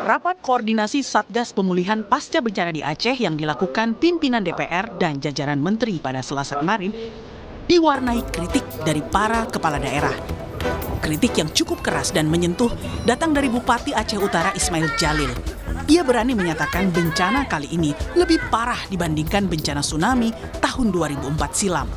Rapat koordinasi Satgas Pemulihan Pasca Bencana di Aceh yang dilakukan pimpinan DPR dan jajaran menteri pada Selasa kemarin diwarnai kritik dari para kepala daerah. Kritik yang cukup keras dan menyentuh datang dari Bupati Aceh Utara Ismail Jalil. Ia berani menyatakan bencana kali ini lebih parah dibandingkan bencana tsunami tahun 2004 silam.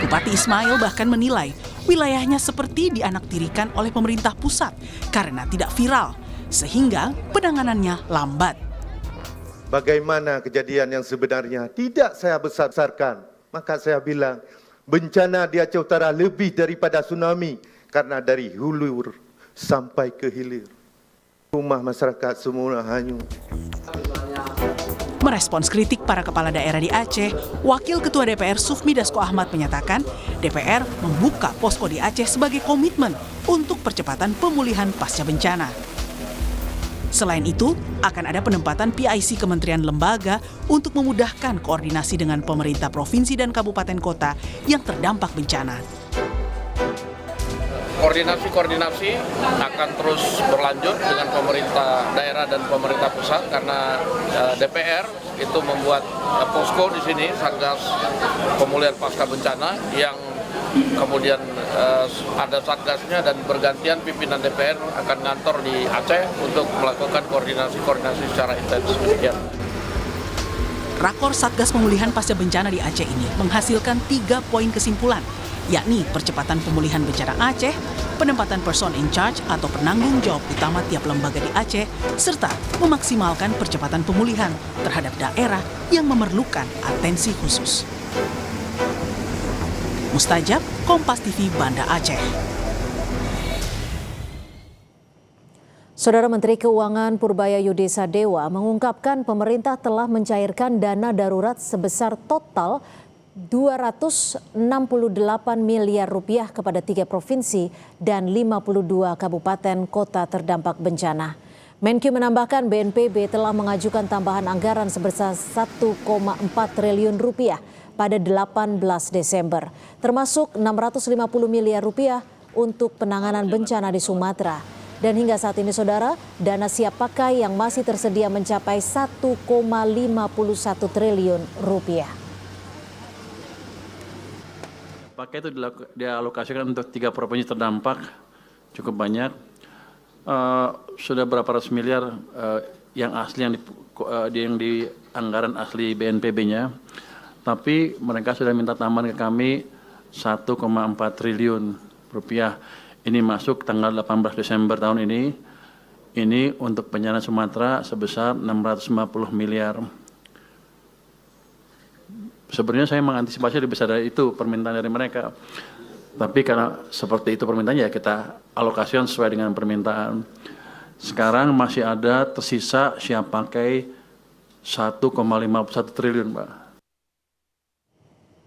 Bupati Ismail bahkan menilai wilayahnya seperti dianaktirikan oleh pemerintah pusat karena tidak viral, sehingga penanganannya lambat. Bagaimana kejadian yang sebenarnya tidak saya besar-besarkan. Maka saya bilang, bencana di Aceh Utara lebih daripada tsunami karena dari hulu sampai ke hilir. Rumah masyarakat semua hanyut. Merespons kritik para kepala daerah di Aceh, Wakil Ketua DPR Sufmi Dasko Ahmad menyatakan DPR membuka posko di Aceh sebagai komitmen untuk percepatan pemulihan pasca bencana. Selain itu, akan ada penempatan PIC Kementerian Lembaga untuk memudahkan koordinasi dengan pemerintah provinsi dan kabupaten kota yang terdampak bencana. Koordinasi akan terus berlanjut dengan pemerintah daerah dan pemerintah pusat karena DPR itu membuat posko di sini, Satgas Pemulihan Pasca Bencana, yang kemudian ada satgasnya dan bergantian pimpinan DPR akan ngantor di Aceh untuk melakukan koordinasi secara intens. Rakor Satgas Pemulihan Pasca Bencana di Aceh ini menghasilkan 3 poin kesimpulan, yakni percepatan pemulihan bencana Aceh, penempatan person in charge atau penanggung jawab utama tiap lembaga di Aceh, serta memaksimalkan percepatan pemulihan terhadap daerah yang memerlukan atensi khusus. Mustajab, Kompas TV, Banda Aceh. Saudara Menteri Keuangan Purbaya Yudhisa Dewa mengungkapkan pemerintah telah mencairkan dana darurat sebesar total 268 miliar rupiah kepada 3 provinsi dan 52 kabupaten kota terdampak bencana. Menkyu menambahkan BNPB telah mengajukan tambahan anggaran sebesar 1,4 triliun rupiah pada 18 Desember, termasuk 650 miliar rupiah untuk penanganan bencana di Sumatera. Dan hingga saat ini, saudara, dana siap pakai yang masih tersedia mencapai 1,51 triliun rupiah. Pakai itu dialokasikan untuk 3 provinsi terdampak, cukup banyak. Sudah berapa ratus miliar yang asli yang di anggaran asli BNPB-nya. Tapi mereka sudah minta tambahan ke kami 1,4 triliun rupiah. Ini masuk tanggal 18 Desember tahun ini. Ini untuk bencana Sumatera sebesar 650 miliar. Sebenarnya saya mengantisipasi lebih besar dari itu permintaan dari mereka. Tapi karena seperti itu permintaannya, ya kita alokasikan sesuai dengan permintaan. Sekarang masih ada tersisa siap pakai 1,51 triliun, Pak.